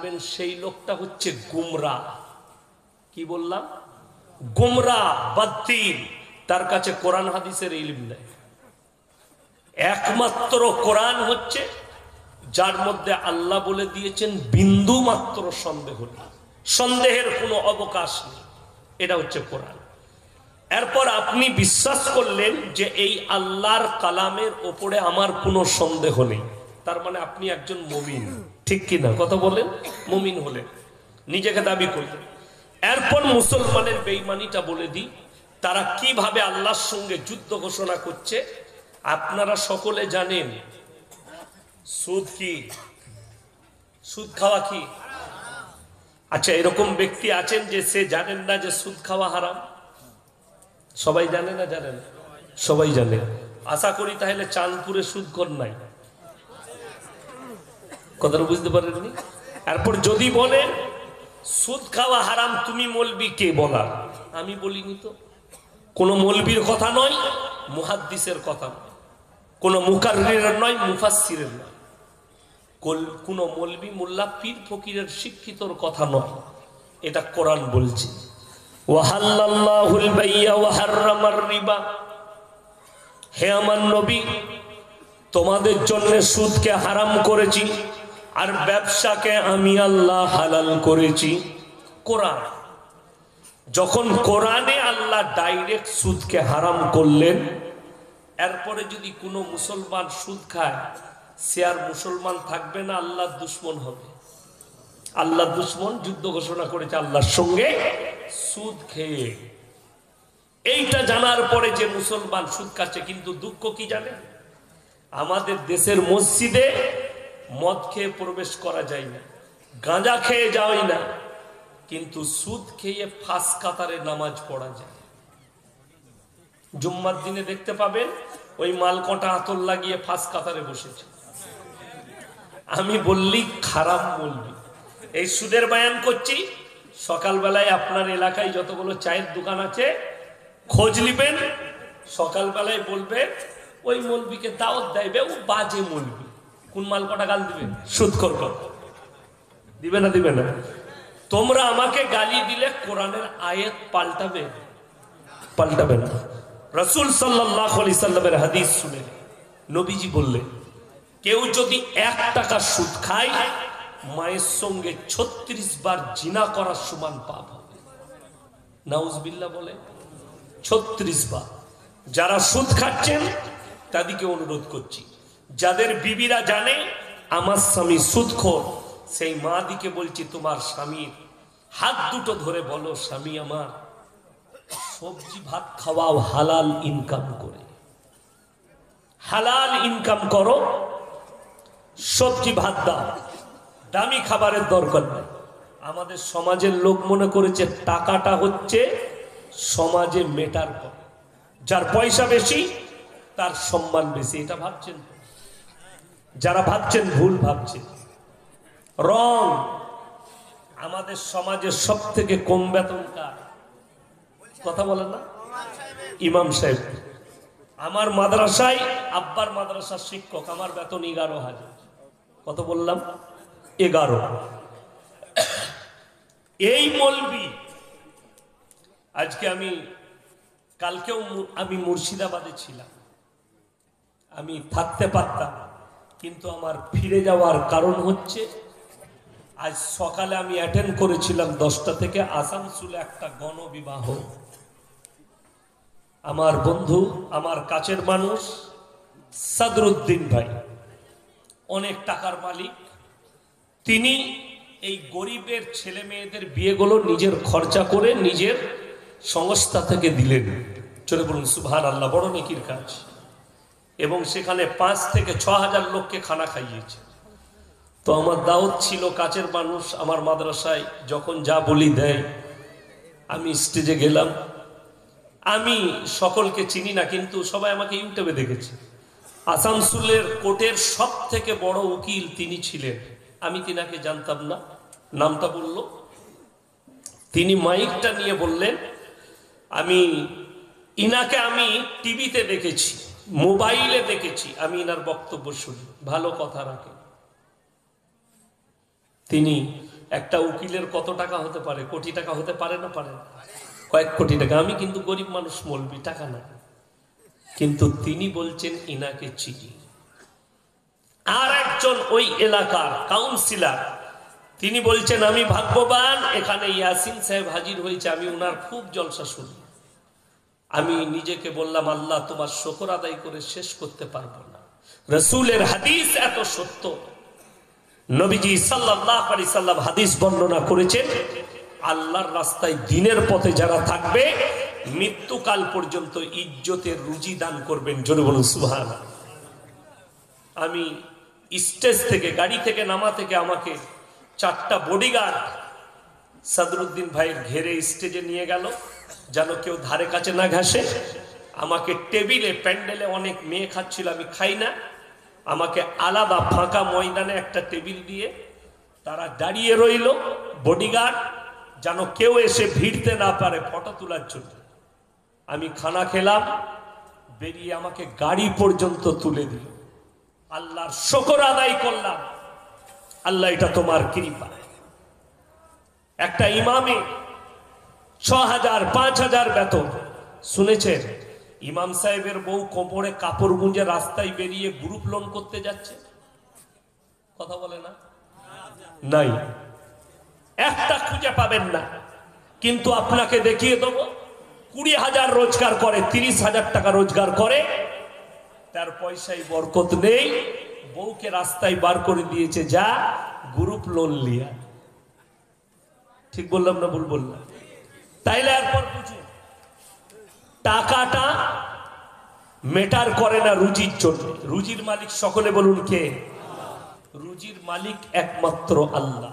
জানবেন সেই লোকটা হচ্ছে গুমরা। কি বললাম? গুমরা, বাতিল। তার কাছে কোরআন হাদিসের ইলম নেই। একমাত্র কোরআন হচ্ছে যার মধ্যে আল্লাহ বলে দিয়েছেন বিন্দু মাত্র সন্দেহ নেই, সন্দেহের কোনো অবকাশ নেই। এটা হচ্ছে কোরআন। এরপর আপনি বিশ্বাস করলেন যে এই আল্লাহর কালামের ওপরে আমার কোনো সন্দেহ নেই, তার মানে আপনি একজন মুমিন। ঠিক কিনা কথা বলেন? মুমিন হলেন, নিজেকে দাবি করলেন। এরপর মুসলমানের বেঈমানিটা বলে দিই, তারা কিভাবে আল্লাহর সঙ্গে যুদ্ধ ঘোষণা করছে। আপনারা সকলে জানেন সুদ কি? সুদ খাওয়া কি? আচ্ছা, এরকম ব্যক্তি আছেন যে সে জানেন না যে সুদ খাওয়া হারাম? সবাই জানে না? জানেন? সবাই জানে। আশা করি তাহলে চাঁদপুরে সুদখোর নাই। কথাটা বুঝতে পারেননি? এরপর যদি বলেন সুদ খাওয়া হারাম, তুমি মৌলবি কে বলার? আমি বলিনি তো। কোন মৌলবীর কথা নয়, মুহাদ্দিসের কথা নয়, কোন মুকাররিরের নয়, মুফাসসিরের নয়, কোন মৌলবি মোল্লা পীর ফকিরের শিক্ষিতর কথা নয়। এটা কোরআন বলছে। ওয়াহাল্লাল্লাহুল বাইয়া ওয়া হাররামার রিবা। হে আমার নবী, তোমাদের জন্য সুদকে হারাম করেছি আর ব্যবসাকে আমি আল্লাহ হালাল করেছি। কোরআন। যখন কোরআনে আল্লাহ ডাইরেক্ট সুদকে হারাম করলেন, এরপরে যদি কোনো মুসলমান সুদ খায়, সে আর মুসলমান থাকবে না, আল্লাহর দুশমন হবে। আল্লাহর দুশমন যুদ্ধ ঘোষণা করেছে আল্লাহর সঙ্গে সুদ খেয়ে। এইটা জানার পরে যে মুসলমান সুদ খাচ্ছে, কিন্তু দুঃখ কি জানেন? আমাদের দেশের মসজিদে মদ খেয়ে প্রবেশ করা যায় না, গাঁজা খেয়ে যাওয়াই না, কিন্তু সুদ খেয়ে ফাঁস কাতারে নামাজ পড়া যায়। জুম্মার দিনে দেখতে পাবেন ওই মালকটা আতর লাগিয়ে ফাঁস কাতারে বসেছে। আমি বললি খারাপ বলবি। এই সুদের বয়ান করছি, সকালবেলায় আপনার এলাকায় যতগুলো চায়ের দোকান আছে খোঁজ নিবেন, সকালবেলায় বলবেন ওই মৌলবীকে দাওয়াত দেবে, ও বাজে মৌলবী। কোন মাল কটা গাল দিবেন? সুদখোর কথা দিবে না? দিবে না? তোমরা আমাকে গালি দিলে কোরআনের আয়াত পাল্টাবে? পাল্টাবে না। রাসূল সাল্লাল্লাহু আলাইহি সাল্লামের হাদিস শুনে নবীজি বললেন, কেউ যদি 1 টাকা সুদ খায়, মায়ের সঙ্গে 36 বার জিনা করার সমান পাপ হবে। নাউজুবিল্লাহ বলে 36 বার। যারা সুদ খাচ্ছেন তাদেরকে অনুরোধ করছি, যাদের বিবিরা জানে আমার স্বামী সুদখোর, সেই মা দিকে বলছি, তোমার স্বামীর হাত দুটো ধরে বলো, স্বামী আমার সবজি ভাত খাওয়াও হালাল ইনকাম করে, হালাল ইনকাম করো, সবজি ভাত দাও, দামি খাবারের দরকার নেই। আমাদের সমাজের লোক মনে করেছে টাকাটা হচ্ছে সমাজে মেটার পর, যার পয়সা বেশি তার সম্মান বেশি। এটা ভাবছেন? যারা ভাবছেন ভুল ভাবছেন। রং। আমাদের সমাজের সব থেকে কম বেতন কার? কথা বলেন না? ইমাম সাহেব। আমার মাদ্রাসায়, আব্বার মাদ্রাসার শিক্ষক, আমার বেতন 11,000। কত বললাম? 11। এই মৌলবি আজকে কালকেও আমি মুর্শিদাবাদে ছিলাম, আমি থাকতে পারতাম, কিন্তু আমার ফিরে যাওয়ার কারণ হচ্ছে আজ সকালে আমি অ্যাটেন্ড করেছিলাম 10টা থেকে আসানসোলে একটা গণবিবাহ। আমার বন্ধু, আমার কাছের মানুষ সাদরুদ্দিন ভাই, অনেক টাকার মালিক, তিনি এই গরিবের ছেলে মেয়েদের বিয়েগুলো নিজের খরচা করে নিজের সংস্থা থেকে দিলেন। চলে বলুন সুবহানাল্লাহ, বড় নেকির কাজ। এবং সেখানে 5 থেকে 6 হাজার লোককে খানা খাইয়েছে। তো আমার দাওয়াত ছিল, কাছের মানুষ, আমার মাদ্রাসায় যখন যা বলি দেয়। আমি স্টেজে গেলাম, আমি সকলকে চিনি না, কিন্তু সবাই আমাকে ইউটিউবে দেখেছে। আসানসোলের কোর্টের সব থেকে বড় উকিল তিনি ছিলেন, আমি তিনাকে জানতাম না। নামটা বলল, তিনি মাইকটা নিয়ে বললেন, ইনাকে আমি টিভিতে দেখেছি, মোবাইলে দেখেছি, আমি ইনার বক্তব্য শুনি, ভালো কথা রাখেন। তিনি একটা উকিলের কত টাকা হতে পারে? কোটি টাকা হতে পারে না? পারে না? কয়েক কোটি টাকা। আমি কিন্তু গরিব মানুষ, মলবি, টাকা না, কিন্তু তিনি বলছেন ইনাকে চিনি। আর একজন ওই এলাকার কাউন্সিলর, তিনি বলছেন আমি ভাগ্যবান, এখানে ইয়াসিন সাহেব হাজির হয়েছে, আমি ওনার খুব জলসা শুনি। আমি নিজেকে বললাম, আল্লাহ তোমার শুকর আদায় করে শেষ করতে পারবো না। রাসূলের হাদিস এত সত্য, নবীজি সাল্লাল্লাহু আলাইহি সাল্লাম হাদিস বর্ণনা করেছেন, আল্লাহর রাস্তায় দ্বীনের পথে যারা থাকবে মৃত্যুকাল পর্যন্ত ইজ্জতের রুজি দান করবেন। জোরে বলুন সুবহানাল্লাহ। আমি স্টেজ থেকে, গাড়ি থেকে নামা থেকে আমাকে 4টা বডিগার্ড সাদরুদ্দিন ভাইয়ের ঘেরে স্টেজে নিয়ে গেল, যেন কেউ ধারে কাছে না ঘাসে। আমাকে টেবিলে, প্যান্ডেলে অনেক মেয়ে খাচ্ছিল, আমি খাই না, আমাকে আলাদা ফাঁকা ময়দানে একটা টেবিল দিয়ে তারা দাঁড়িয়ে রইল বডিগার্ড, যেন কেউ এসে ভিড়তে না পারে ফটো তোলার জন্য। আমি খানা খেলাম, বেরিয়ে আমাকে গাড়ি পর্যন্ত তুলে দিল। আল্লাহর শুকর আদায় করলাম, আল্লাহ এটা তোমার কৃপা। একটা ইমামে 6,000 5,000 বেতন। শুনেছেন ইমাম সাহেবের বউ কোমরে কাপড় গুঁজে রাস্তায় বেরিয়ে গ্রুপ লোন করতে যাচ্ছে? কথা বলে না? নাই, একটা খুঁজে পাবেন না। কিন্তু আপনাকে দেখিয়ে দেবো, 20,000 রোজগার করে, 30,000 টাকা রোজগার করে, তার পয়সায় বরকত নেই, বউকে রাস্তায় বার করে দিয়েছে, যা গ্রুপ লোন লিয়া। ঠিক বললাম না ভুল বললাম? তাইলে এরপর বুঝুন, টাকাটা মেটার করে না রুজির জন্য। রুজির মালিক সকলে বলুন কে? রুজির মালিক একমাত্র আল্লাহ।